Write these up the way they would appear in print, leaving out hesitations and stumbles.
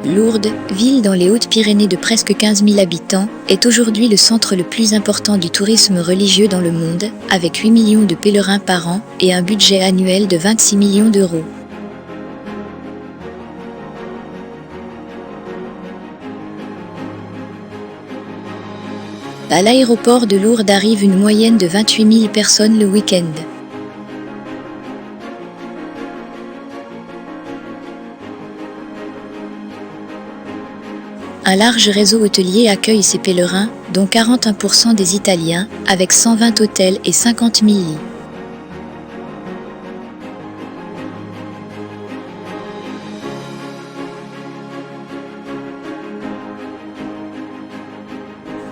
Lourdes, ville dans les Hautes-Pyrénées de presque 15 000 habitants, est aujourd'hui le centre le plus important du tourisme religieux dans le monde, avec 8 millions de pèlerins par an et un budget annuel de 26 millions d'euros. À l'aéroport de Lourdes arrive une moyenne de 28 000 personnes le week-end. Un large réseau hôtelier accueille ces pèlerins, dont 41% des Italiens, avec 120 hôtels et 50 000 lits.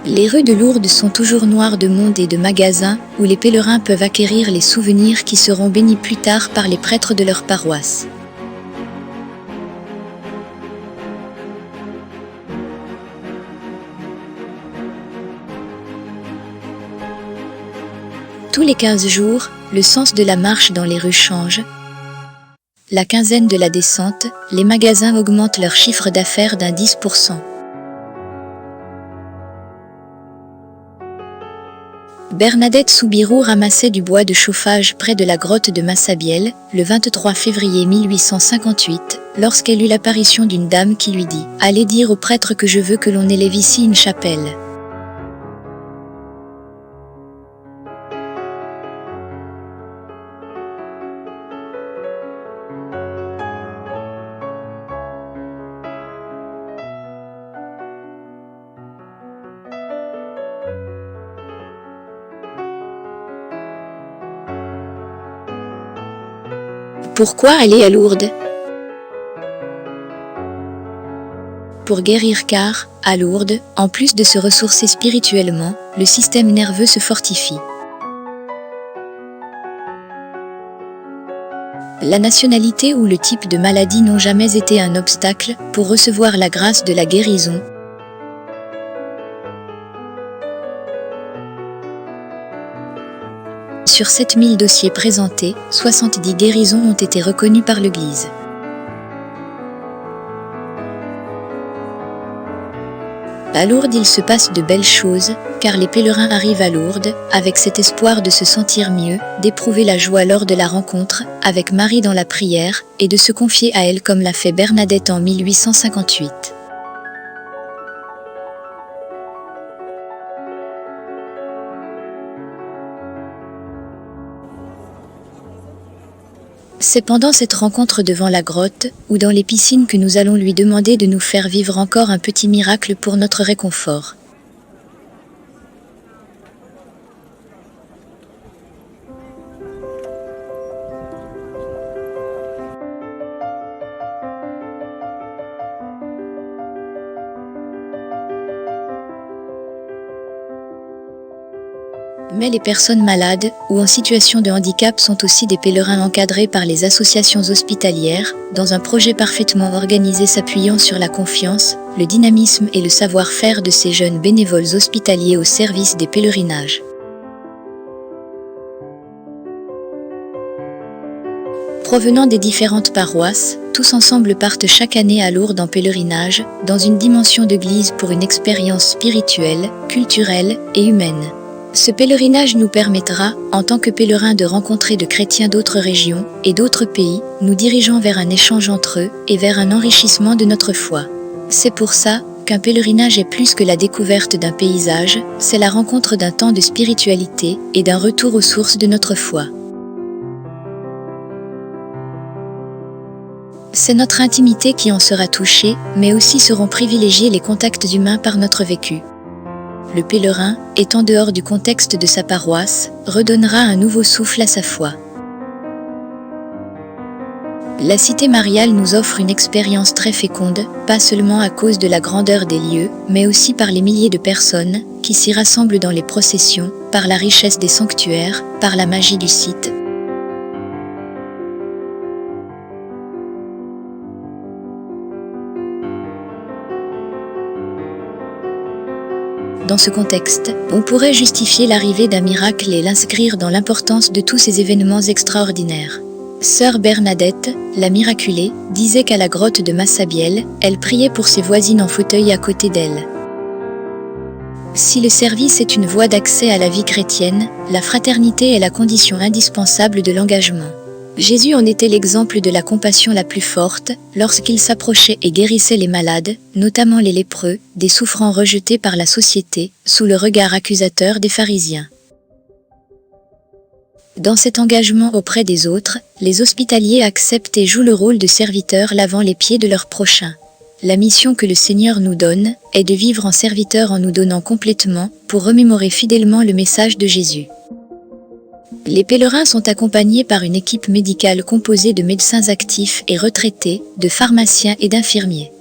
Les rues de Lourdes sont toujours noires de monde et de magasins, où les pèlerins peuvent acquérir les souvenirs qui seront bénis plus tard par les prêtres de leur paroisse. Tous les 15 jours, le sens de la marche dans les rues change. La quinzaine de la descente, les magasins augmentent leur chiffre d'affaires d'un 10%. Bernadette Soubirous ramassait du bois de chauffage près de la grotte de Massabielle, le 23 février 1858, lorsqu'elle eut l'apparition d'une dame qui lui dit « Allez dire au prêtre que je veux que l'on élève ici une chapelle ». Pourquoi aller à Lourdes? Pour guérir car, à Lourdes, en plus de se ressourcer spirituellement, le système nerveux se fortifie. La nationalité ou le type de maladie n'ont jamais été un obstacle pour recevoir la grâce de la guérison. Sur 7000 dossiers présentés, 70 guérisons ont été reconnues par l'Église. À Lourdes, il se passe de belles choses, car les pèlerins arrivent à Lourdes avec cet espoir de se sentir mieux, d'éprouver la joie lors de la rencontre avec Marie dans la prière et de se confier à elle comme l'a fait Bernadette en 1858. C'est pendant cette rencontre devant la grotte, ou dans les piscines que nous allons lui demander de nous faire vivre encore un petit miracle pour notre réconfort. Mais les personnes malades ou en situation de handicap sont aussi des pèlerins encadrés par les associations hospitalières, dans un projet parfaitement organisé s'appuyant sur la confiance, le dynamisme et le savoir-faire de ces jeunes bénévoles hospitaliers au service des pèlerinages. Provenant des différentes paroisses, tous ensemble partent chaque année à Lourdes en pèlerinage, dans une dimension d'église pour une expérience spirituelle, culturelle et humaine. Ce pèlerinage nous permettra, en tant que pèlerins, de rencontrer de chrétiens d'autres régions et d'autres pays, nous dirigeant vers un échange entre eux et vers un enrichissement de notre foi. C'est pour ça qu'un pèlerinage est plus que la découverte d'un paysage, c'est la rencontre d'un temps de spiritualité et d'un retour aux sources de notre foi. C'est notre intimité qui en sera touchée, mais aussi seront privilégiés les contacts humains par notre vécu. Le pèlerin, étant dehors du contexte de sa paroisse, redonnera un nouveau souffle à sa foi. La cité mariale nous offre une expérience très féconde, pas seulement à cause de la grandeur des lieux, mais aussi par les milliers de personnes qui s'y rassemblent dans les processions, par la richesse des sanctuaires, par la magie du site. Dans ce contexte, on pourrait justifier l'arrivée d'un miracle et l'inscrire dans l'importance de tous ces événements extraordinaires. Sœur Bernadette, la miraculée, disait qu'à la grotte de Massabielle, elle priait pour ses voisines en fauteuil à côté d'elle. Si le service est une voie d'accès à la vie chrétienne, la fraternité est la condition indispensable de l'engagement. Jésus en était l'exemple de la compassion la plus forte, lorsqu'il s'approchait et guérissait les malades, notamment les lépreux, des souffrants rejetés par la société, sous le regard accusateur des pharisiens. Dans cet engagement auprès des autres, les hospitaliers acceptent et jouent le rôle de serviteurs lavant les pieds de leurs prochains. La mission que le Seigneur nous donne est de vivre en serviteur en nous donnant complètement pour remémorer fidèlement le message de Jésus. Les pèlerins sont accompagnés par une équipe médicale composée de médecins actifs et retraités, de pharmaciens et d'infirmiers.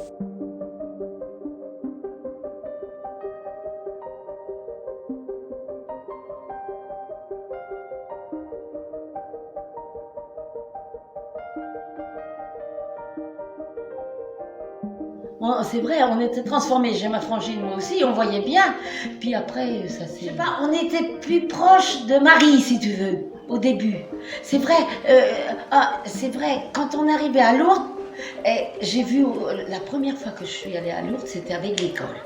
C'est vrai, on était transformés. J'ai ma frangine, moi aussi, on voyait bien. Puis après, ça c'est... Je sais pas, on était plus proche de Marie, si tu veux, au début. C'est vrai, quand on arrivait à Lourdes, j'ai vu, la première fois que je suis allée à Lourdes, c'était avec l'école.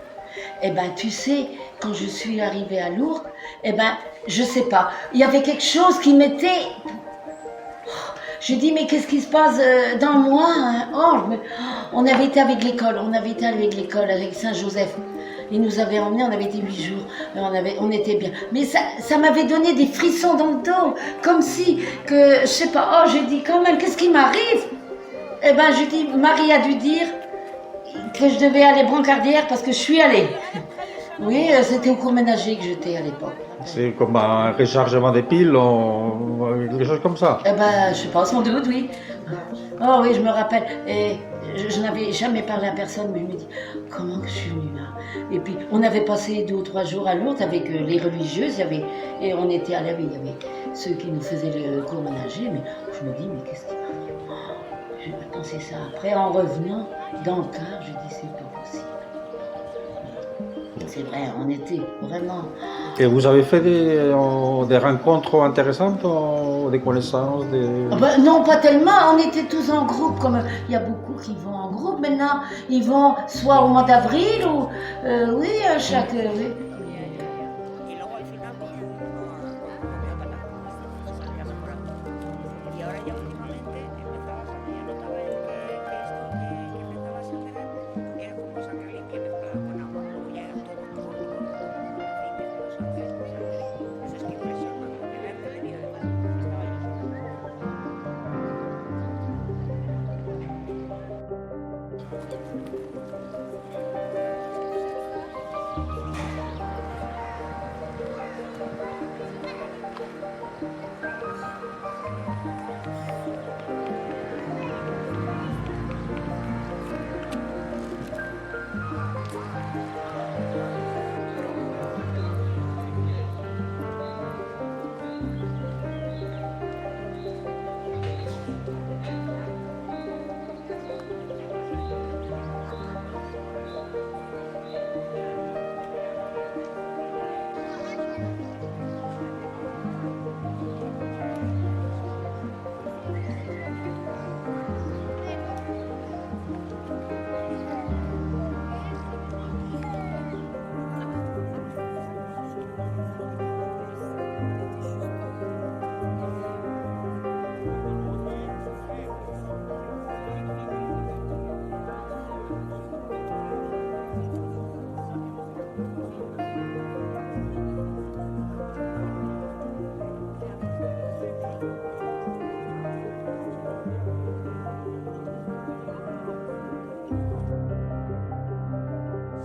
Eh ben, tu sais, quand je suis arrivée à Lourdes, eh ben, je sais pas, il y avait quelque chose qui m'était... Je dis, mais qu'est-ce qui se passe dans moi, hein? On avait été avec l'école, avec Saint-Joseph. Ils nous avaient emmenés, on avait été 8 jours, on était bien. Mais ça m'avait donné des frissons dans le dos, comme si, je sais pas, j'ai dit quand même, qu'est-ce qui m'arrive? Eh ben, je dis, Marie a dû dire que je devais aller brancardière parce que je suis allée. Oui, c'était au cours ménager que j'étais à l'époque. C'est comme un rechargement des piles, quelque chose comme ça. Eh ben, je sais pas, sans doute, oui. Oh oui, je me rappelle. Et je n'avais jamais parlé à personne, mais je me dis, comment que je suis venue là? Et puis, on avait passé 2 ou 3 jours à Lourdes avec les religieuses, et on était allés avec ceux qui nous faisaient le cours ménager, mais je me dis, mais qu'est-ce qui m'arrive? J'ai pas pensé ça. Après, en revenant dans le car, je dis, c'est pas possible. C'est vrai, on était vraiment... Et vous avez fait des rencontres intéressantes, des connaissances Non, pas tellement. On était tous en groupe. Comme il y a beaucoup qui vont en groupe maintenant. Ils vont soit au mois d'avril ou... oui, chaque... oui.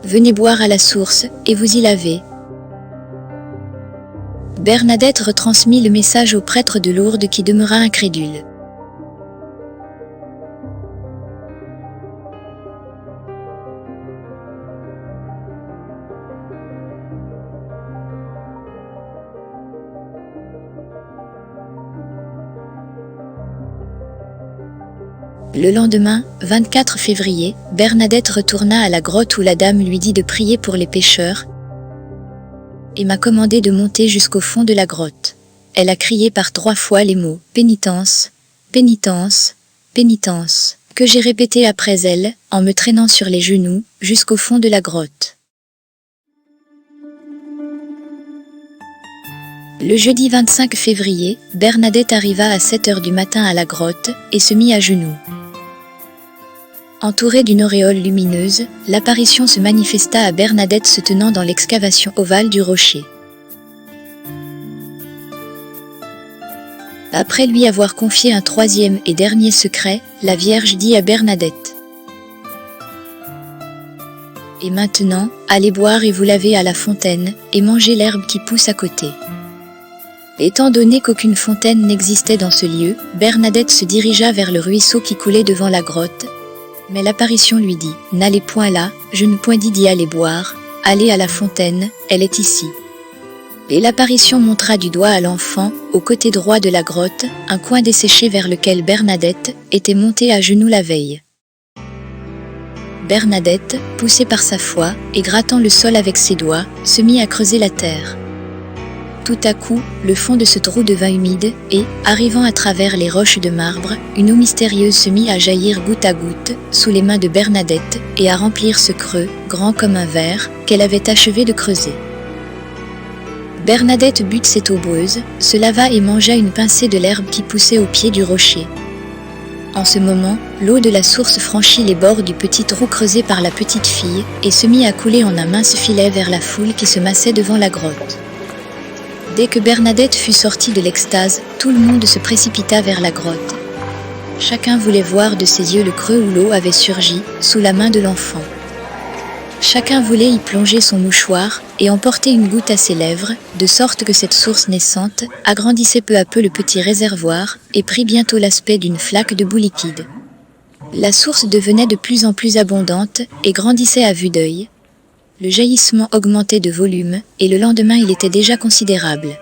Venez boire à la source, et vous y lavez. Bernadette retransmit le message au prêtre de Lourdes qui demeura incrédule. Le lendemain, 24 février, Bernadette retourna à la grotte où la dame lui dit de prier pour les pécheurs et m'a commandé de monter jusqu'au fond de la grotte. Elle a crié par 3 fois les mots « pénitence, pénitence, pénitence » que j'ai répété après elle, en me traînant sur les genoux, jusqu'au fond de la grotte. Le jeudi 25 février, Bernadette arriva à 7 heures du matin à la grotte et se mit à genoux. Entourée d'une auréole lumineuse, l'apparition se manifesta à Bernadette se tenant dans l'excavation ovale du rocher. Après lui avoir confié un 3e et dernier secret, la Vierge dit à Bernadette : « Et maintenant, allez boire et vous laver à la fontaine, et mangez l'herbe qui pousse à côté. » Étant donné qu'aucune fontaine n'existait dans ce lieu, Bernadette se dirigea vers le ruisseau qui coulait devant la grotte, mais l'apparition lui dit : « N'allez point là, je ne point dit d'y aller boire, allez à la fontaine, elle est ici. » Et l'apparition montra du doigt à l'enfant, au côté droit de la grotte, un coin desséché vers lequel Bernadette était montée à genoux la veille. Bernadette, poussée par sa foi, et grattant le sol avec ses doigts, se mit à creuser la terre. Tout à coup, le fond de ce trou devint humide, et, arrivant à travers les roches de marbre, une eau mystérieuse se mit à jaillir goutte à goutte, sous les mains de Bernadette, et à remplir ce creux, grand comme un verre, qu'elle avait achevé de creuser. Bernadette but cette eau boueuse, se lava et mangea une pincée de l'herbe qui poussait au pied du rocher. En ce moment, l'eau de la source franchit les bords du petit trou creusé par la petite fille, et se mit à couler en un mince filet vers la foule qui se massait devant la grotte. Dès que Bernadette fut sortie de l'extase, tout le monde se précipita vers la grotte. Chacun voulait voir de ses yeux le creux où l'eau avait surgi, sous la main de l'enfant. Chacun voulait y plonger son mouchoir et emporter une goutte à ses lèvres, de sorte que cette source naissante agrandissait peu à peu le petit réservoir et prit bientôt l'aspect d'une flaque de boue liquide. La source devenait de plus en plus abondante et grandissait à vue d'œil. Le jaillissement augmentait de volume, et le lendemain il était déjà considérable.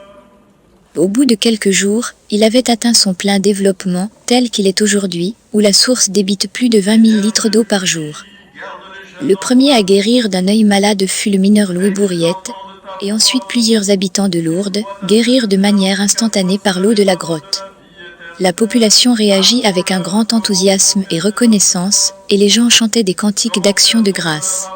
Au bout de quelques jours, il avait atteint son plein développement, tel qu'il est aujourd'hui, où la source débite plus de 20 000 litres d'eau par jour. Le premier à guérir d'un œil malade fut le mineur Louis Bourriette, et ensuite plusieurs habitants de Lourdes guérirent de manière instantanée par l'eau de la grotte. La population réagit avec un grand enthousiasme et reconnaissance, et les gens chantaient des cantiques d'action de grâce.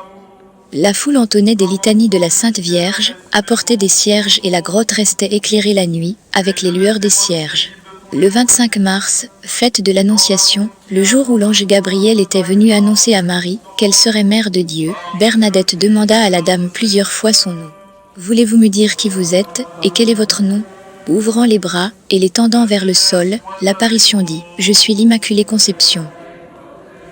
La foule entonnait des litanies de la Sainte Vierge, apportait des cierges et la grotte restait éclairée la nuit, avec les lueurs des cierges. Le 25 mars, fête de l'Annonciation, le jour où l'ange Gabriel était venu annoncer à Marie qu'elle serait mère de Dieu, Bernadette demanda à la dame plusieurs fois son nom. « Voulez-vous me dire qui vous êtes et quel est votre nom ?» Ouvrant les bras et les tendant vers le sol, l'apparition dit « Je suis l'Immaculée Conception ».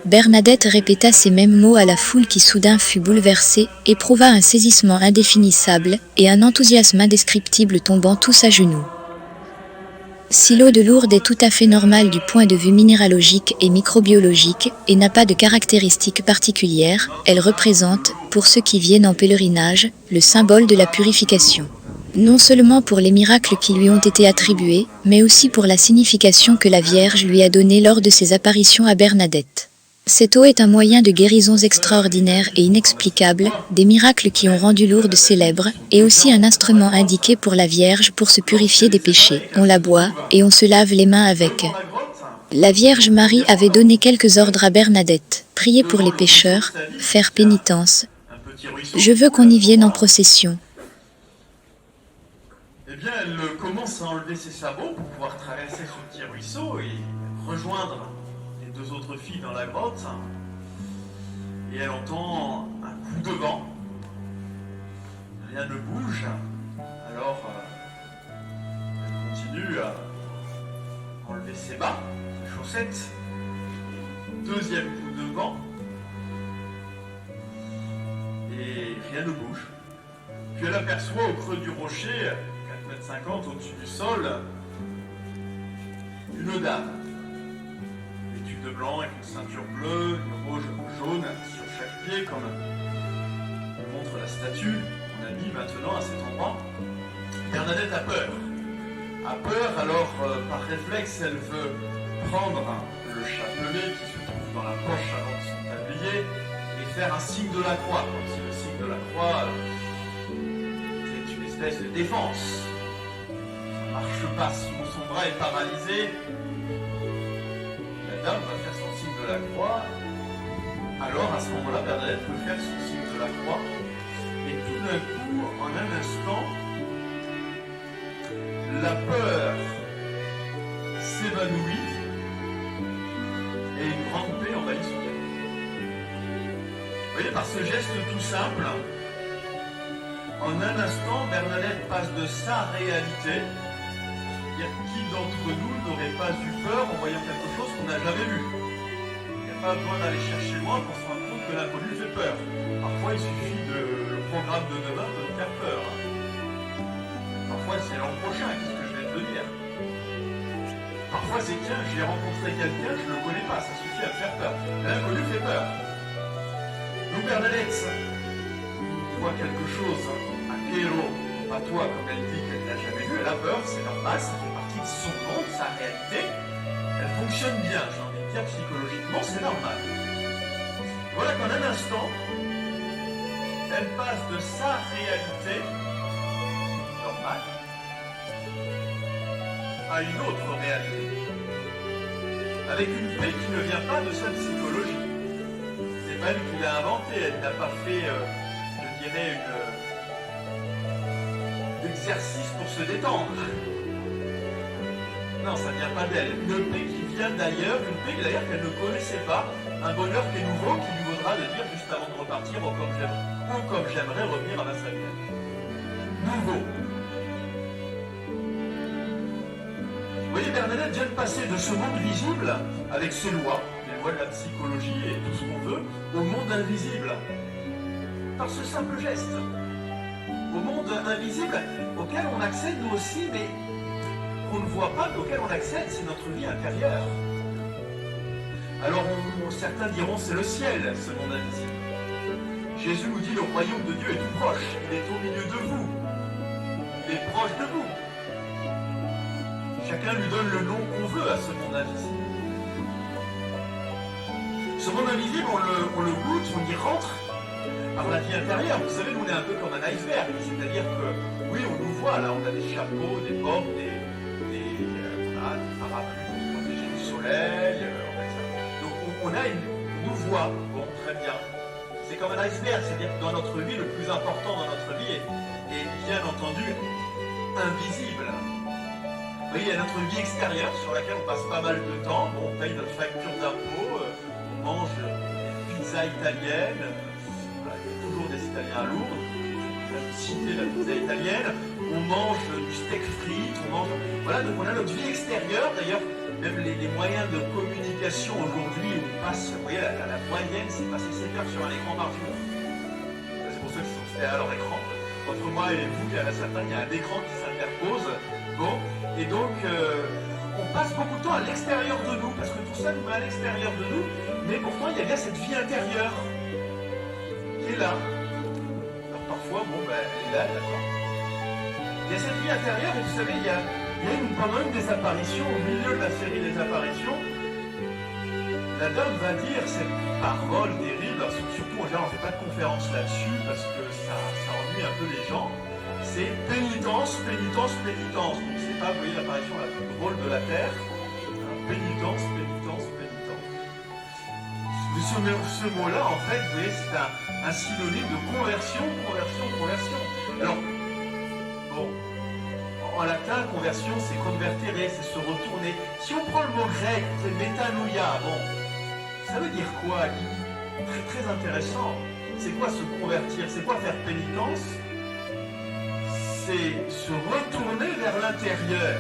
Bernadette répéta ces mêmes mots à la foule qui soudain fut bouleversée, éprouva un saisissement indéfinissable et un enthousiasme indescriptible tombant tous à genoux. Si l'eau de Lourdes est tout à fait normale du point de vue minéralogique et microbiologique et n'a pas de caractéristiques particulières, elle représente, pour ceux qui viennent en pèlerinage, le symbole de la purification. Non seulement pour les miracles qui lui ont été attribués, mais aussi pour la signification que la Vierge lui a donnée lors de ses apparitions à Bernadette. Cette eau est un moyen de guérisons extraordinaires et inexplicables, des miracles qui ont rendu Lourdes célèbre, et aussi un instrument indiqué pour la Vierge pour se purifier des péchés. On la boit, et on se lave les mains avec. La Vierge Marie avait donné quelques ordres à Bernadette. Prier pour les pécheurs, faire pénitence. Je veux qu'on y vienne en procession. Eh bien, elle commence à enlever ses sabots pour pouvoir traverser ce petit ruisseau et rejoindre les 2 autres filles dans la grotte. Et elle entend un coup de vent. Rien ne bouge. Alors, elle continue à enlever ses bas, ses chaussettes. 2e coup de vent. Et rien ne bouge. Puis elle aperçoit au creux du rocher, 4,50 m au-dessus du sol, une dame. Vêtue de blanc avec une ceinture bleue, une rouge jaune sur chaque pied, comme montre la statue qu'on a mis maintenant à cet endroit. Bernadette a peur. Alors par réflexe, elle veut prendre le chapelet qui se dans la poche avant de son tablier et faire un signe de la croix, comme si le signe de la croix était une espèce de défense. Ça marche pas, son bras est paralysé. La dame va faire son signe de la croix. Alors à ce moment-là, Bernadette peut faire son signe de la croix. Et tout d'un coup, en un instant, la peur s'évanouit et une grande paix envahit son cœur. Vous voyez, par ce geste tout simple, en un instant, Bernadette passe de sa réalité. Qui d'entre nous n'aurait pas eu peur en voyant quelque chose qu'on n'a jamais vu? Il n'y a pas besoin d'aller chercher loin pour se rendre compte que l'inconnu fait peur. Parfois, il suffit le programme de demain pour nous faire peur. Parfois, c'est l'an prochain, qu'est-ce que je vais devenir? Parfois, c'est tiens, j'ai rencontré quelqu'un, je ne le connais pas, ça suffit à me faire peur. L'inconnu fait peur. Donc, Bernadette voit quelque chose, un héros, pas toi, comme elle dit qu'elle n'a jamais vu, elle a peur, c'est normal, ça fait partie de son monde, de sa réalité. Elle fonctionne bien, j'ai envie de dire, psychologiquement, c'est normal. Voilà qu'en un instant, elle passe de sa réalité normale à une autre réalité, avec une paix qui ne vient pas de sa psychologie. C'est pas elle qui l'a inventée, elle n'a pas fait, je dirais, un exercice pour se détendre. Non, ça vient pas d'elle. Une paix qui vient d'ailleurs, une paix d'ailleurs qu'elle ne connaissait pas, un bonheur qui est nouveau, qui lui vaudra de dire juste avant de repartir, oh comme j'aimerais revenir à ma famille. Nouveau. Vous voyez, Bernadette vient de passer de ce monde visible, avec ses lois, les lois de la psychologie et tout ce qu'on veut, au monde invisible. Par ce simple geste. Au monde invisible auquel on accède nous aussi, mais qu'on ne voit pas, mais auquel on accède, c'est notre vie intérieure. Alors certains diront c'est le ciel, ce monde invisible. Jésus nous dit le royaume de Dieu est tout proche, il est au milieu de vous, il est proche de vous. Chacun lui donne le nom qu'on veut à ce monde invisible. Ce monde invisible, on le goûte, on y rentre par la vie intérieure. Vous savez, nous on est un peu comme un iceberg, c'est-à-dire que oui, on nous voit, là on a des chapeaux, des portes, des parapluies pour protéger du soleil, donc on nous voit, bon, très bien. C'est comme un iceberg, c'est-à-dire que dans notre vie, le plus important dans notre vie est bien entendu invisible. Vous voyez, il y a notre vie extérieure sur laquelle on passe pas mal de temps, bon, on paye notre facture d'impôt, on mange des pizzas italiennes, voilà, il y a toujours des Italiens à Lourdes, je vais citer la pizza italienne, on mange du steak frites, on mange... Voilà, donc on a notre vie extérieure, d'ailleurs, même les moyens de communication aujourd'hui, on passe, vous voyez, la moyenne, c'est passer 7 heures sur un écran par jour. C'est pour ceux qui sont à leur écran. Entre moi et vous, il y a un écran qui s'interpose. Bon, et donc, on passe beaucoup de temps à l'extérieur de nous, parce que tout ça nous met à l'extérieur de nous, mais pourtant, il y a bien cette vie intérieure qui est là. Alors parfois, bon, ben, elle est là, d'accord. Il y a cette vie intérieure, et vous savez, il y a pendant une des apparitions, au milieu de la série des apparitions, la dame va dire cette parole terrible, surtout on ne fait pas de conférence là-dessus, parce que ça ennuie un peu les gens, c'est pénitence, pénitence, pénitence. Donc c'est pas, vous voyez, l'apparition la plus drôle de la Terre, hein, pénitence, pénitence, pénitence. Ce mot-là, en fait, vous voyez, c'est un synonyme de conversion, conversion, conversion. Alors, bon, en latin, conversion, c'est convertere, c'est se retourner. Si on prend le mot grec, c'est métanouia, bon, ça veut dire quoi? Très très intéressant. C'est quoi se convertir? C'est quoi faire pénitence? C'est se retourner vers l'intérieur.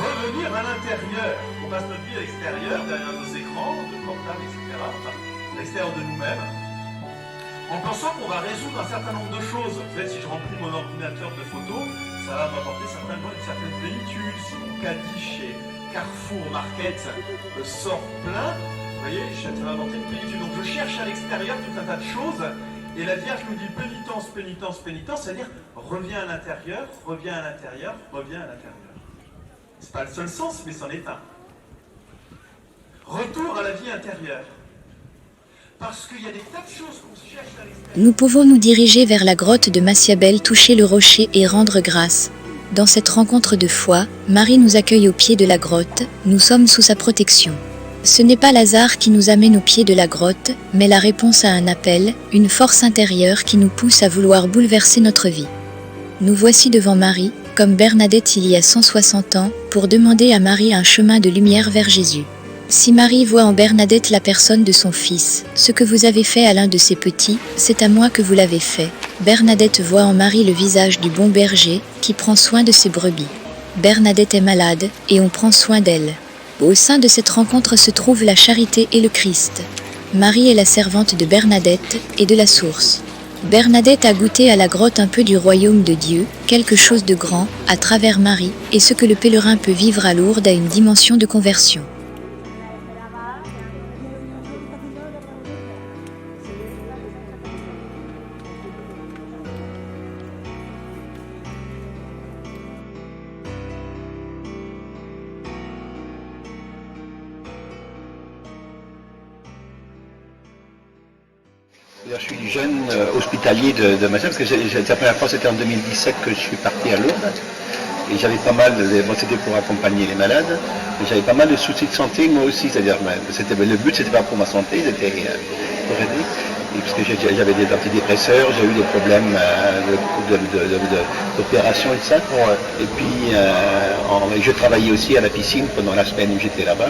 Revenir à l'intérieur. On passe notre vie à l'extérieur, derrière nos écrans, de portables, etc. Enfin, à l'extérieur de nous-mêmes. En pensant qu'on va résoudre un certain nombre de choses. Vous savez, si je remplis mon ordinateur de photos, ça va m'apporter certainement une certaine plénitude. Si mon caddie chez Carrefour Market sort plein, vous voyez, ça va m'apporter une plénitude. Donc je cherche à l'extérieur tout un tas de choses, et la Vierge nous dit pénitence, pénitence, pénitence, c'est-à-dire reviens à l'intérieur, reviens à l'intérieur, reviens à l'intérieur. C'est pas le seul sens, mais c'en est un. Retour à la vie intérieure. Parce qu'il y a des tas de choses qu'on cherche à l'extérieur. Nous pouvons nous diriger vers la grotte de Massiabel, toucher le rocher et rendre grâce. Dans cette rencontre de foi, Marie nous accueille au pied de la grotte, nous sommes sous sa protection. Ce n'est pas Lazare qui nous amène au pied de la grotte, mais la réponse à un appel, une force intérieure qui nous pousse à vouloir bouleverser notre vie. Nous voici devant Marie, comme Bernadette il y a 160 ans, pour demander à Marie un chemin de lumière vers Jésus. Si Marie voit en Bernadette la personne de son fils, ce que vous avez fait à l'un de ses petits, c'est à moi que vous l'avez fait. Bernadette voit en Marie le visage du bon berger, qui prend soin de ses brebis. Bernadette est malade, et on prend soin d'elle. Au sein de cette rencontre se trouvent la charité et le Christ. Marie est la servante de Bernadette et de la source. Bernadette a goûté à la grotte un peu du royaume de Dieu, quelque chose de grand, à travers Marie, et ce que le pèlerin peut vivre à Lourdes a une dimension de conversion. Je suis jeune hospitalier de Massy, parce que la première fois c'était en 2017 que je suis parti à Lourdes. Et j'avais pas mal bon, c'était pour accompagner les malades, mais j'avais pas mal de soucis de santé moi aussi, c'est-à-dire le but c'était pas pour ma santé, c'était pour aider. Et parce que j'avais des antidépresseurs, j'ai eu des problèmes d'opération et ça. Et puis je travaillais aussi à la piscine pendant la semaine où j'étais là-bas.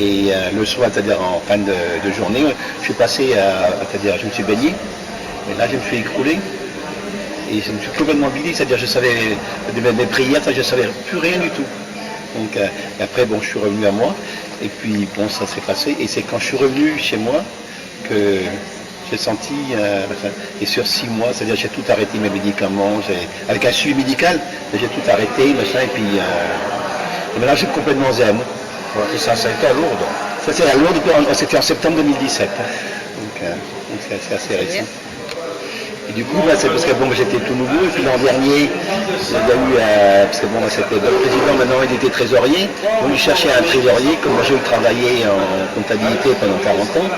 Et le soir, c'est-à-dire en fin de journée, je suis passé c'est-à-dire je me suis baigné, et là je me suis écroulé, et je me suis complètement vidé, c'est-à-dire je savais, mes prières, je ne savais plus rien du tout. Donc après, bon, je suis revenu à moi, et puis bon, ça s'est passé, et c'est quand je suis revenu chez moi que j'ai senti, et sur 6 mois, c'est-à-dire j'ai tout arrêté mes médicaments, avec un suivi médical, j'ai tout arrêté, machin, et puis maintenant je suis complètement zen. Et ça a été à Lourdes. Ça c'est à Lourdes, c'était en septembre 2017. Donc c'est assez récent. Et du coup, c'est parce que bon, j'étais tout nouveau, et puis l'an dernier, il y a eu, parce que bon, c'était le président, maintenant il était trésorier, donc il cherchait un trésorier, comme moi j'ai travaillé en comptabilité pendant 40 ans,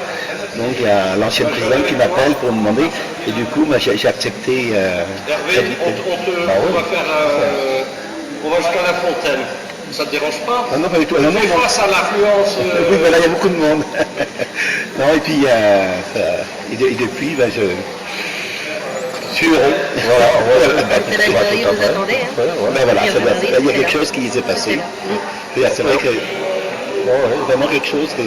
donc il y a l'ancien président qui m'appelle pour me demander, et du coup, j'ai accepté. On va jusqu'à la fontaine. Ça ne te dérange pas? Non, pas du tout. Non, face à l'affluence. Oui, mais là, il y a beaucoup de monde. Non, et puis, et depuis, je suis heureux. Voilà. C'est la journée que vous attendez, hein? Ben voilà, il y a quelque chose qui s'est passé. C'est vrai que, vraiment quelque chose que...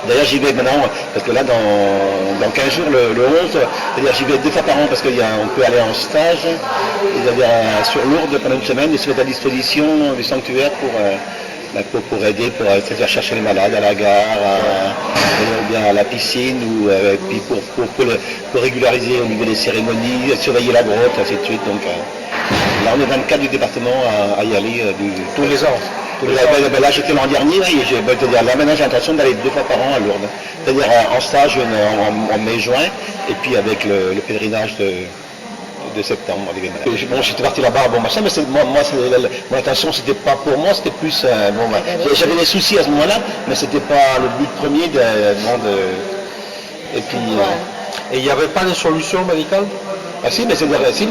D'ailleurs, j'y vais maintenant, parce que là, dans 15 jours, le 11, c'est-à-dire j'y vais 2 fois par an, parce qu'on peut aller en stage, c'est-à-dire sur Lourdes pendant une semaine, et se mettre à disposition du sanctuaire pour aider, c'est-à-dire chercher les malades à la gare, ou bien à la piscine, ou puis pour régulariser au niveau des cérémonies, surveiller la grotte, ainsi de suite. Donc là, on est 24 du département à y aller tous les ans. Là, j'étais l'an dernier, et là maintenant j'ai l'intention d'aller 2 fois par an à Lourdes. C'est-à-dire en stage en mai-juin, et puis avec le pèlerinage de septembre. Bon, j'étais parti là-bas, bon machin, mais mon intention c'était pas pour moi, c'était plus... j'avais des soucis à ce moment-là, mais c'était pas le but premier et puis... Et il n'y avait pas de solution médicale? Ah si, mais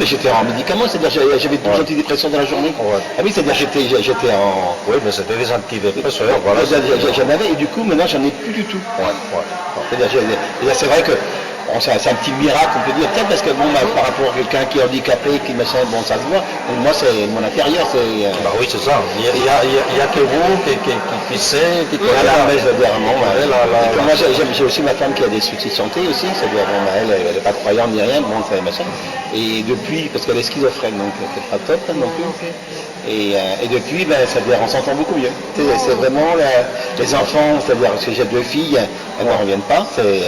j'étais en médicaments, c'est-à-dire j'avais 12 antidépresseurs dans la journée. Ouais. Ah oui, c'est-à-dire j'étais en... Oui, mais c'était des antidépresseurs, voilà. J'en avais, et du coup, maintenant, j'en ai plus du tout. C'est-à-dire, c'est vrai que c'est un petit miracle, on peut dire, peut-être parce que bon, par rapport à quelqu'un qui est handicapé, qui me sent, bon, ça se voit. Donc, moi, c'est mon intérieur, c'est... Bah oui, c'est ça. Il y a que vous qui sait, qui connaît. Voilà, mais je veux dire, moi, j'ai aussi ma femme qui a des soucis de santé aussi, c'est-à-dire, bon, elle n'est pas croyante ni rien, bon, c'est machin. Et depuis, parce qu'elle est schizophrène, donc c'est pas top non plus. Et depuis, c'est-à-dire, on s'entend beaucoup mieux. C'est vraiment les enfants, c'est-à-dire, parce que j'ai 2 filles, elles ne reviennent pas, c'est...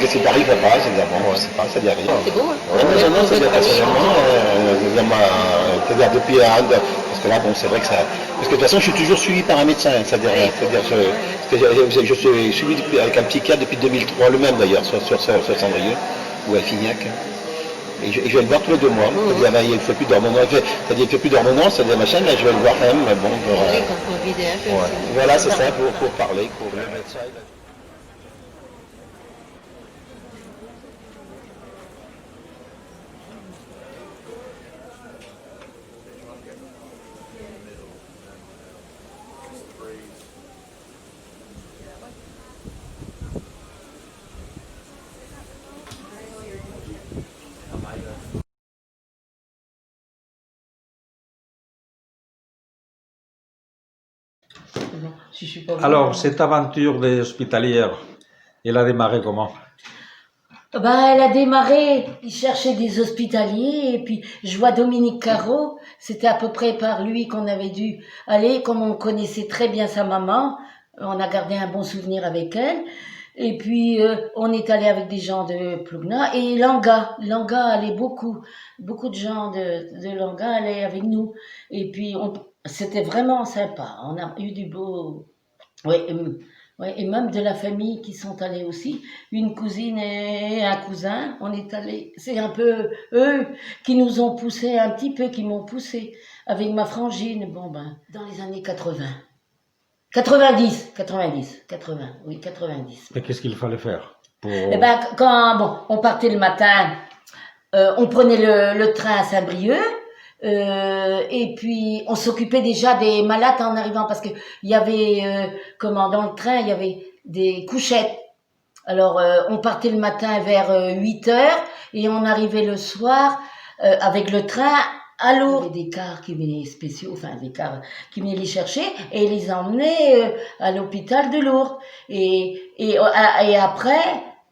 Qu'est-ce qui t'arrive pas, c'est-à-dire, bon, je sais pas, ça dit rien. C'est beau, hein? Non, c'est-à-dire, depuis parce que là, bon, c'est vrai que ça... Parce que de toute façon, je suis toujours suivi par un médecin, c'est-à-dire, je suis suivi avec un psychiatre depuis 2003, le même d'ailleurs, sur Cendrillon, ou à Fignac. Et je vais le voir tous les 2 mois. C'est-à-dire, il fait plus d'ordonnance, c'est-à-dire il fait plus d'ordonnance, c'est-à-dire machin, mais je vais le voir quand même. Bon, ouais. Voilà, c'est ça, pour parler, pour le médecin. Si je suis pas Alors, cette aventure des hospitalières, elle a démarré comment? Ben, elle a démarré, il cherchait des hospitaliers, et puis je vois Dominique Caro, c'était à peu près par lui qu'on avait dû aller, comme on connaissait très bien sa maman, on a gardé un bon souvenir avec elle, et puis on est allé avec des gens de Plougna, et Langa allait beaucoup de gens de Langa allaient avec nous, et puis c'était vraiment sympa, on a eu du beau... Ouais, ouais, et même de la famille qui sont allés aussi, une cousine et un cousin, on est allés, c'est un peu eux qui nous ont poussé un petit peu, qui m'ont poussé avec ma frangine, bon ben, dans les années 80. 90, oui, 90. Et qu'est-ce qu'il fallait faire pour... Eh ben, quand on partait le matin, on prenait le train à Saint-Brieuc, et puis on s'occupait déjà des malades en arrivant parce que il y avait dans le train il y avait des couchettes. Alors on partait le matin vers 8h et on arrivait le soir avec le train à Lourdes. Il y avait des cars qui venaient spéciaux, enfin des cars qui venaient les chercher et les emmenaient à l'hôpital de Lourdes. Et après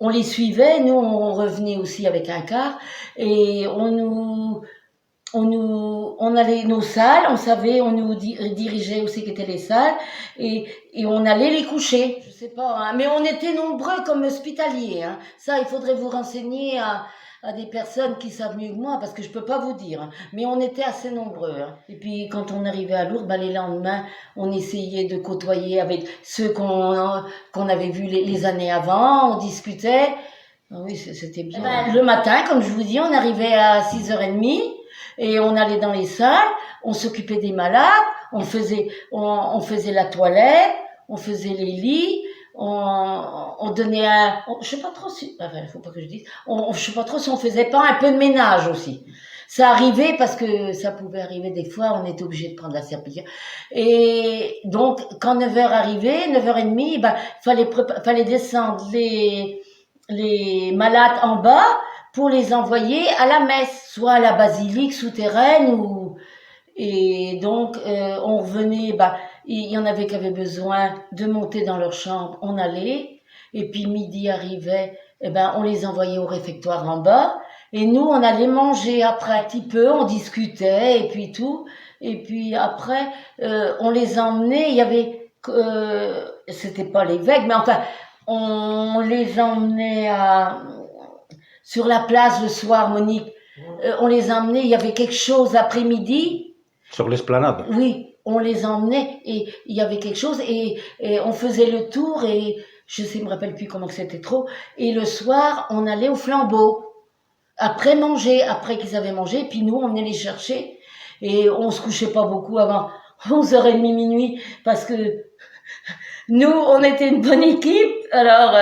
on les suivait, nous on revenait aussi avec un car et on allait nos salles, on savait, on nous dirigeait où c'est qu'étaient les salles et on allait les coucher. Je sais pas, hein, mais on était nombreux comme hospitaliers. Hein. Ça, il faudrait vous renseigner à des personnes qui savent mieux que moi parce que je peux pas vous dire. Hein. Mais on était assez nombreux. Hein. Et puis quand on arrivait à Lourdes, les lendemains, on essayait de côtoyer avec ceux qu'on avait vus les années avant, on discutait. Ah oui, c'était bien. Le matin, comme je vous dis, on arrivait à 6h30. Et on allait dans les salles, on s'occupait des malades, on faisait la toilette, on faisait les lits, on donnait je sais pas trop si, enfin, faut pas que je dise, je sais pas trop si on faisait pas un peu de ménage aussi. Ça arrivait parce que ça pouvait arriver des fois, on était obligé de prendre la serpillière. Et donc, quand 9h arrivait, 9h30, fallait descendre les malades en bas, pour les envoyer à la messe, soit à la basilique souterraine et donc on revenait, il y en avait qui avaient besoin de monter dans leur chambre, on allait et puis midi arrivait, on les envoyait au réfectoire en bas et nous on allait manger après un petit peu, on discutait et puis tout et puis après on les emmenait, il y avait c'était pas l'évêque mais enfin on les emmenait sur la place le soir, Monique, on les emmenait, il y avait quelque chose après-midi. Sur l'esplanade? Oui, on les emmenait et il y avait quelque chose et on faisait le tour et je me rappelle plus comment que c'était trop. Et le soir, on allait au flambeau. Après qu'ils avaient mangé, puis nous, on venait les chercher et on se couchait pas beaucoup avant 11h30 minuit parce que nous, on était une bonne équipe, alors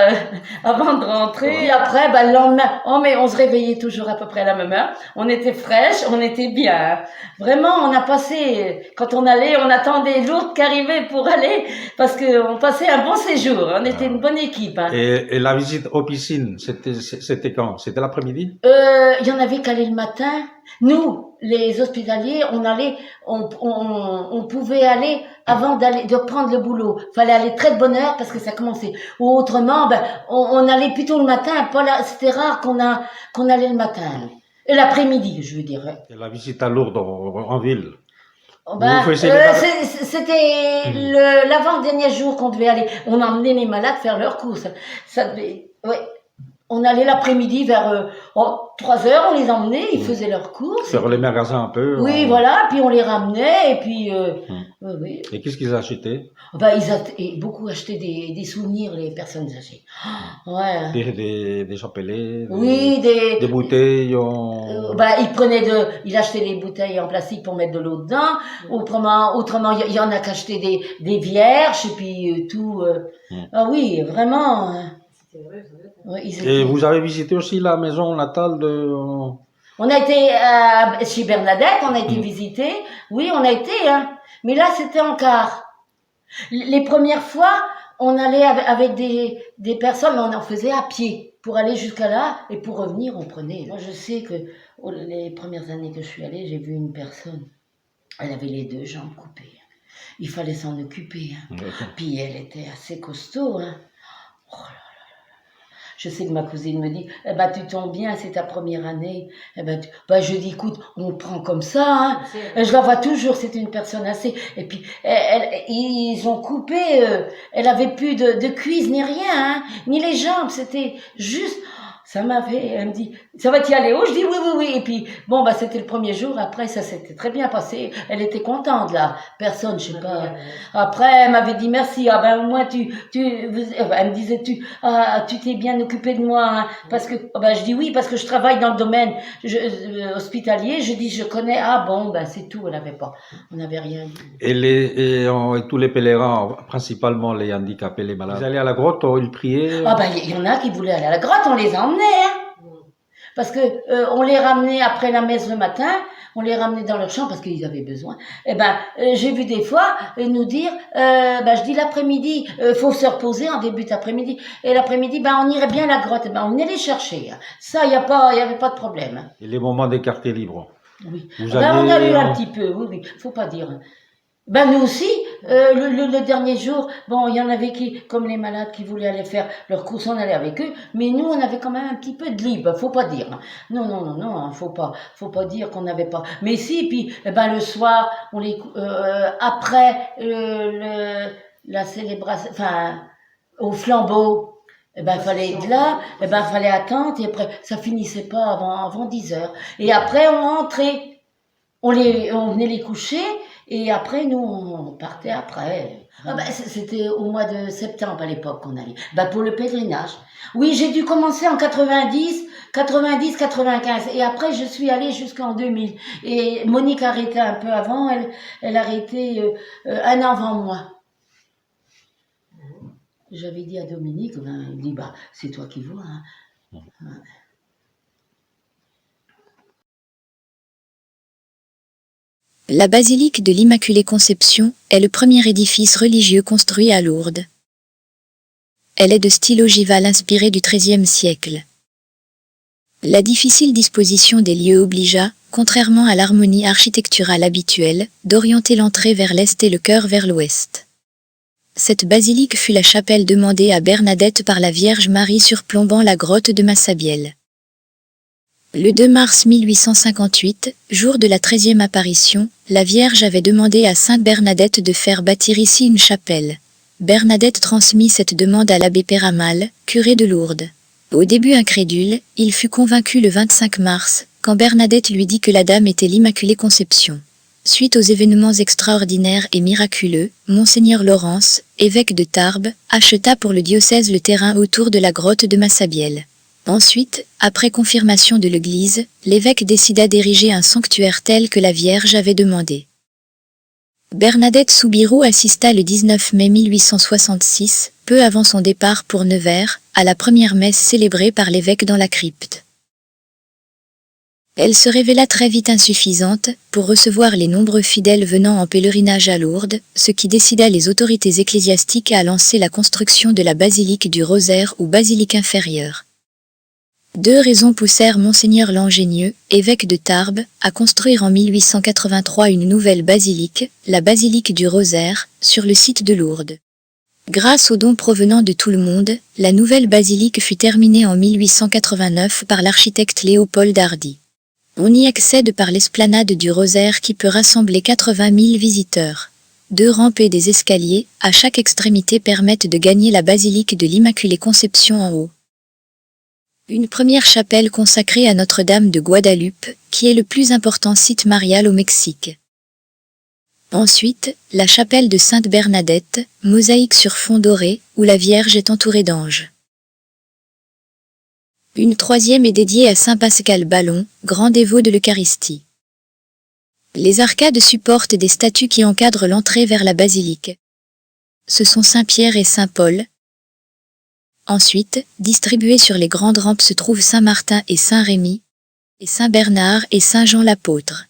avant de rentrer. Et après, le lendemain, mais on se réveillait toujours à peu près à la même heure. On était fraîches, on était bien. Vraiment, on a passé, quand on allait, on attendait Lourdes qu'arrivait pour aller, parce qu'on passait un bon séjour. On était une bonne équipe. Hein. Et la visite aux piscines, c'était quand? C'était l'après-midi? Il y en avait qu'aller le matin. Nous, les hospitaliers, on pouvait aller avant de prendre le boulot. Fallait aller très de bonne heure parce que ça commençait. Ou autrement, on allait plutôt le matin. C'était rare qu'on allait le matin. Et l'après-midi, je veux dire. Et la visite à Lourdes en ville? C'était l'avant-dernier jour qu'on devait aller. On emmenait les malades faire leurs courses. Ça devait, ouais. On allait l'après-midi vers 3 heures, on les emmenait, ils faisaient leurs courses. Faire les magasins un peu. Oui, voilà, puis on les ramenait, et puis... oui. Et qu'est-ce qu'ils achetaient? Et beaucoup achetaient des souvenirs, les personnes âgées. Ouais. Des chapelets, Oui, des bouteilles. il achetait des bouteilles en plastique pour mettre de l'eau dedans. Autrement, il y en a qui achetaient des vierges, et puis tout. Ah oui, vraiment. Ouais, Et vous avez visité aussi la maison natale de... On a été chez Bernadette, on a été visiter. Oui, on a été, hein. Mais là, c'était en car. Les premières fois, on allait avec des personnes, mais on en faisait à pied. Pour aller jusqu'à là, et pour revenir, on prenait. Moi, je sais que les premières années que je suis allée, j'ai vu une personne. Elle avait les 2 jambes coupées. Il fallait s'en occuper. Hein. Puis elle était assez costaud. Hein. Oh là. Je sais que ma cousine me dit, tu tombes bien, c'est ta première année. Je dis, écoute, on le prend comme ça. Hein. Je la vois toujours, c'est une personne assez. Et puis, ils ont coupé, elle avait plus de cuisses ni rien, hein, ni les jambes, c'était juste... Elle me dit, ça va t'y aller? Oh, je dis oui. Et puis, c'était le premier jour. Après, ça s'était très bien passé. Elle était contente, la personne, je sais pas. Après, elle m'avait dit merci. Moi, elle me disait, tu t'es bien occupé de moi, hein, parce que, je dis oui, parce que je travaille dans le domaine hospitalier. Je dis, je connais. C'est tout. On n'avait rien dit. Et tous les pèlerins, principalement les handicapés, les malades, ils allaient à la grotte, ils priaient? Il y en a qui voulaient aller à la grotte, on les emmenait, hein. Parce que on les ramenait après la messe le matin, on les ramenait dans leur chambre parce qu'ils avaient besoin. J'ai vu des fois nous dire, je dis l'après-midi, faut se reposer en début d'après-midi. Et l'après-midi, on irait bien à la grotte. On venait les chercher. Hein. Ça, il y avait pas de problème. Hein. Et les moments des quartiers libres? Oui. On a eu un petit peu, oui. Faut pas dire. Nous aussi, le dernier jour, il y en avait qui, comme les malades qui voulaient aller faire leurs courses, on allait avec eux, mais nous, on avait quand même un petit peu de libre, faut pas dire. Non, faut pas dire qu'on n'avait pas. Mais si, puis, le soir, après la célébration, au flambeau, fallait être là, fallait attendre, et après, ça finissait pas avant 10 heures. Et après, on rentrait, on venait les coucher, et après, nous, on partait après. C'était au mois de septembre à l'époque qu'on allait. Pour le pèlerinage. Oui, j'ai dû commencer en 90, 95. Et après, je suis allée jusqu'en 2000. Et Monique a arrêté un peu avant. Elle a arrêté 1 an avant moi. J'avais dit à Dominique, il dit, c'est toi qui vois. Hein. La basilique de l'Immaculée Conception est le premier édifice religieux construit à Lourdes. Elle est de style ogival inspiré du XIIIe siècle. La difficile disposition des lieux obligea, contrairement à l'harmonie architecturale habituelle, d'orienter l'entrée vers l'est et le chœur vers l'ouest. Cette basilique fut la chapelle demandée à Bernadette par la Vierge Marie surplombant la grotte de Massabielle. Le 2 mars 1858, jour de la 13e apparition, la Vierge avait demandé à Sainte Bernadette de faire bâtir ici une chapelle. Bernadette transmit cette demande à l'abbé Péramal, curé de Lourdes. Au début incrédule, il fut convaincu le 25 mars, quand Bernadette lui dit que la dame était l'Immaculée Conception. Suite aux événements extraordinaires et miraculeux, Monseigneur Laurence, évêque de Tarbes, acheta pour le diocèse le terrain autour de la grotte de Massabielle. Ensuite, après confirmation de l'Église, l'évêque décida d'ériger un sanctuaire tel que la Vierge avait demandé. Bernadette Soubirous assista le 19 mai 1866, peu avant son départ pour Nevers, à la première messe célébrée par l'évêque dans la crypte. Elle se révéla très vite insuffisante pour recevoir les nombreux fidèles venant en pèlerinage à Lourdes, ce qui décida les autorités ecclésiastiques à lancer la construction de la basilique du Rosaire ou basilique inférieure. 2 raisons poussèrent Monseigneur Langenieux, évêque de Tarbes, à construire en 1883 une nouvelle basilique, la basilique du Rosaire, sur le site de Lourdes. Grâce aux dons provenant de tout le monde, la nouvelle basilique fut terminée en 1889 par l'architecte Léopold Hardy. On y accède par l'esplanade du Rosaire qui peut rassembler 80 000 visiteurs. 2 rampes et des escaliers, à chaque extrémité permettent de gagner la basilique de l'Immaculée Conception en haut. Une première chapelle consacrée à Notre-Dame de Guadalupe, qui est le plus important site marial au Mexique. Ensuite, la chapelle de Sainte Bernadette, mosaïque sur fond doré, où la Vierge est entourée d'anges. Une troisième est dédiée à Saint Pascal Ballon, grand dévot de l'Eucharistie. Les arcades supportent des statues qui encadrent l'entrée vers la basilique. Ce sont Saint Pierre et Saint Paul. Ensuite, distribués sur les grandes rampes se trouvent Saint Martin et Saint Rémy, et Saint Bernard et Saint Jean l'apôtre.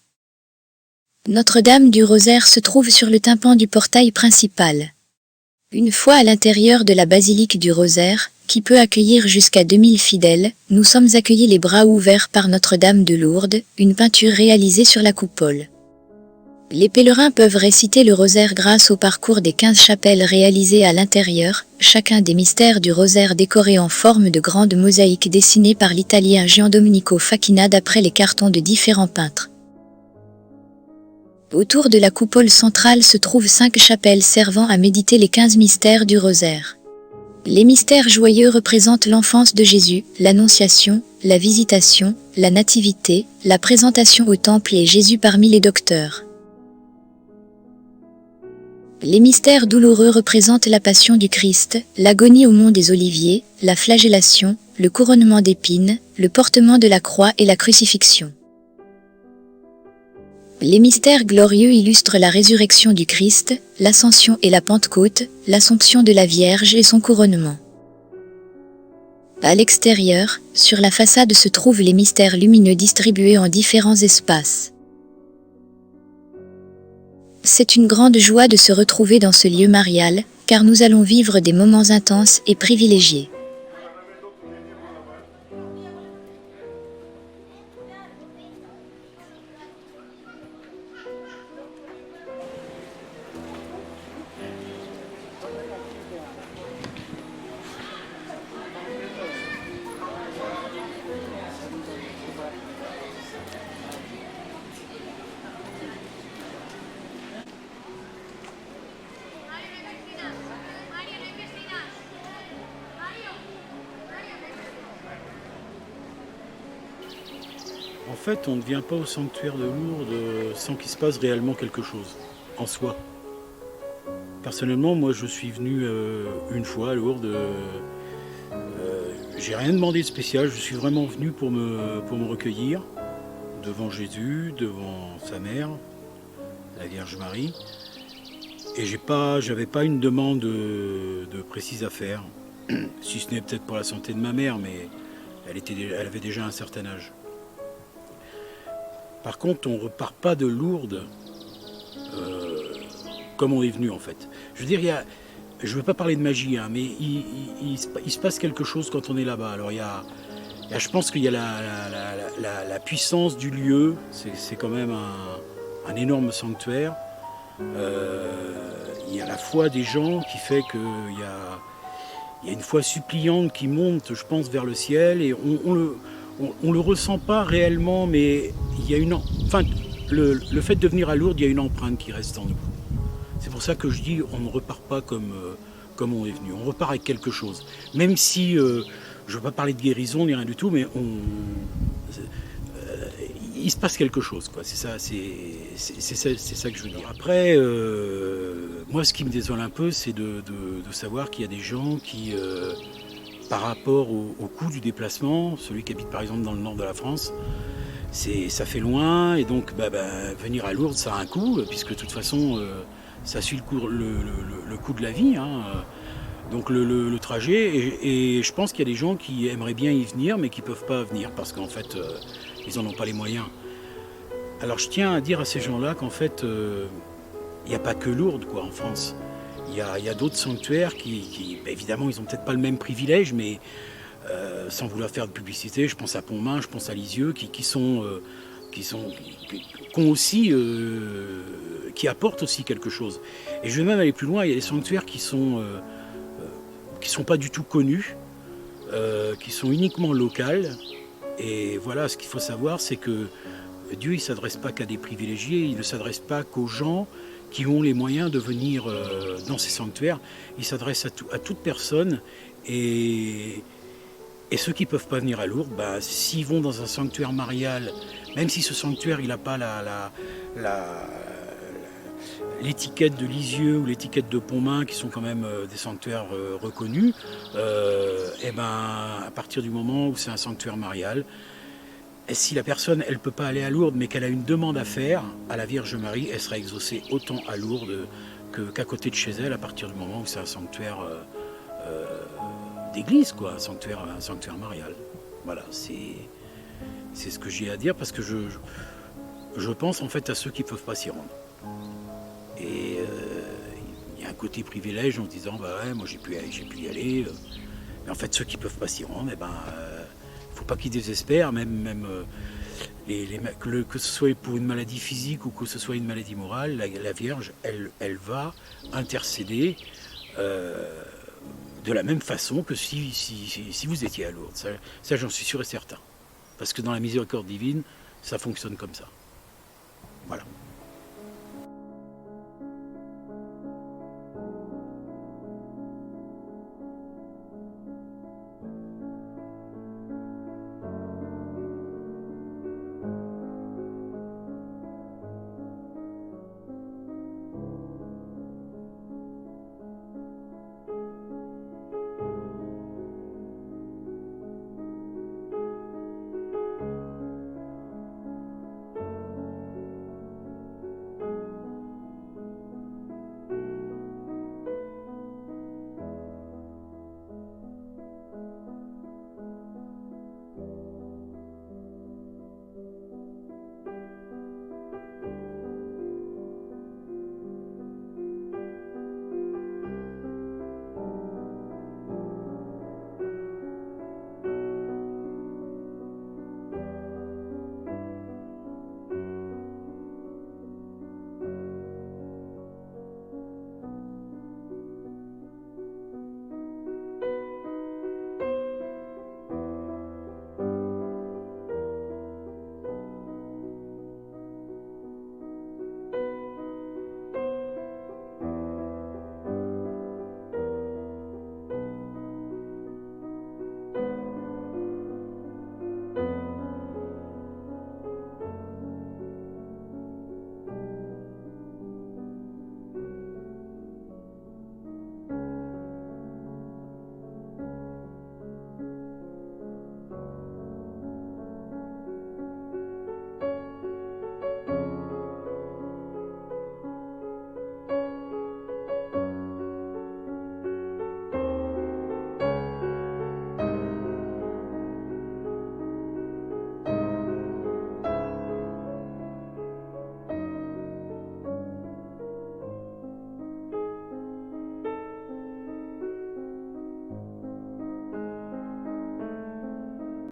Notre-Dame du Rosaire se trouve sur le tympan du portail principal. Une fois à l'intérieur de la basilique du Rosaire, qui peut accueillir jusqu'à 2000 fidèles, nous sommes accueillis les bras ouverts par Notre-Dame de Lourdes, une peinture réalisée sur la coupole. Les pèlerins peuvent réciter le Rosaire grâce au parcours des 15 chapelles réalisées à l'intérieur, chacun des mystères du Rosaire décorés en forme de grandes mosaïques dessinées par l'Italien Giandomenico Facchina d'après les cartons de différents peintres. Autour de la coupole centrale se trouvent 5 chapelles servant à méditer les 15 mystères du Rosaire. Les mystères joyeux représentent l'enfance de Jésus, l'Annonciation, la Visitation, la Nativité, la présentation au Temple et Jésus parmi les docteurs. Les mystères douloureux représentent la passion du Christ, l'agonie au mont des Oliviers, la flagellation, le couronnement d'épines, le portement de la croix et la crucifixion. Les mystères glorieux illustrent la résurrection du Christ, l'ascension et la Pentecôte, l'Assomption de la Vierge et son couronnement. À l'extérieur, sur la façade se trouvent les mystères lumineux distribués en différents espaces. C'est une grande joie de se retrouver dans ce lieu marial, car nous allons vivre des moments intenses et privilégiés. En fait, on ne vient pas au sanctuaire de Lourdes sans qu'il se passe réellement quelque chose, en soi. Personnellement, moi je suis venu une fois à Lourdes, j'ai rien demandé de spécial, je suis vraiment venu pour me recueillir devant Jésus, devant sa mère, la Vierge Marie. Et j'avais pas une demande de précise à faire, si ce n'est peut-être pour la santé de ma mère, mais elle avait déjà un certain âge. Par contre, on ne repart pas de Lourdes comme on est venu en fait. Je veux dire, je ne veux pas parler de magie, hein, mais il se passe quelque chose quand on est là-bas. Alors je pense qu'il y a la puissance du lieu, c'est quand même un énorme sanctuaire. Il y a la foi des gens qui fait qu'il y a une foi suppliante qui monte, je pense, vers le ciel, et on le ressent pas réellement, mais il y a le fait de venir à Lourdes, il y a une empreinte qui reste en nous. C'est pour ça que je dis, on ne repart pas comme on est venu. On repart avec quelque chose. Même si, je ne veux pas parler de guérison ni rien du tout, mais il se passe quelque chose, quoi. C'est ça que je veux dire. Après, moi, ce qui me désole un peu, c'est de savoir qu'il y a des gens qui, par rapport au coût du déplacement, celui qui habite par exemple dans le nord de la France, ça fait loin, et donc venir à Lourdes, ça a un coût, puisque de toute façon, ça suit le coût de la vie, hein. Donc le trajet, et je pense qu'il y a des gens qui aimeraient bien y venir, mais qui ne peuvent pas venir, parce qu'en fait, ils n'en ont pas les moyens. Alors je tiens à dire à ces gens-là qu'en fait, il n'y a pas que Lourdes, quoi, en France. Il y a d'autres sanctuaires qui évidemment, ils n'ont peut-être pas le même privilège, mais sans vouloir faire de publicité, je pense à Pontmain, je pense à Lisieux, qui apportent aussi quelque chose. Et je vais même aller plus loin, il y a des sanctuaires qui sont pas du tout connus, qui sont uniquement locales. Et voilà, ce qu'il faut savoir, c'est que Dieu, il ne s'adresse pas qu'à des privilégiés, il ne s'adresse pas qu'aux gens qui ont les moyens de venir dans ces sanctuaires. Il s'adresse à toute personne, et Et ceux qui ne peuvent pas venir à Lourdes, bah, s'ils vont dans un sanctuaire marial, même si ce sanctuaire il n'a pas l'étiquette de Lisieux ou l'étiquette de Pontmain, qui sont quand même des sanctuaires reconnus, et ben, à partir du moment où c'est un sanctuaire marial, et si la personne elle peut pas aller à Lourdes, mais qu'elle a une demande à faire à la Vierge Marie, elle sera exaucée autant à Lourdes qu'à côté de chez elle, à partir du moment où c'est un sanctuaire d'église, quoi, un sanctuaire marial. Voilà, c'est ce que j'ai à dire, parce que je pense en fait à ceux qui ne peuvent pas s'y rendre. Et il y a un côté privilège en se disant bah ouais, moi j'ai pu y aller. Mais en fait ceux qui ne peuvent pas s'y rendre, eh ben, faut pas qu'ils désespèrent, même que ce soit pour une maladie physique ou que ce soit une maladie morale, la Vierge, elle va intercéder de la même façon que si vous étiez à Lourdes. Ça j'en suis sûr et certain. Parce que dans la miséricorde divine, ça fonctionne comme ça.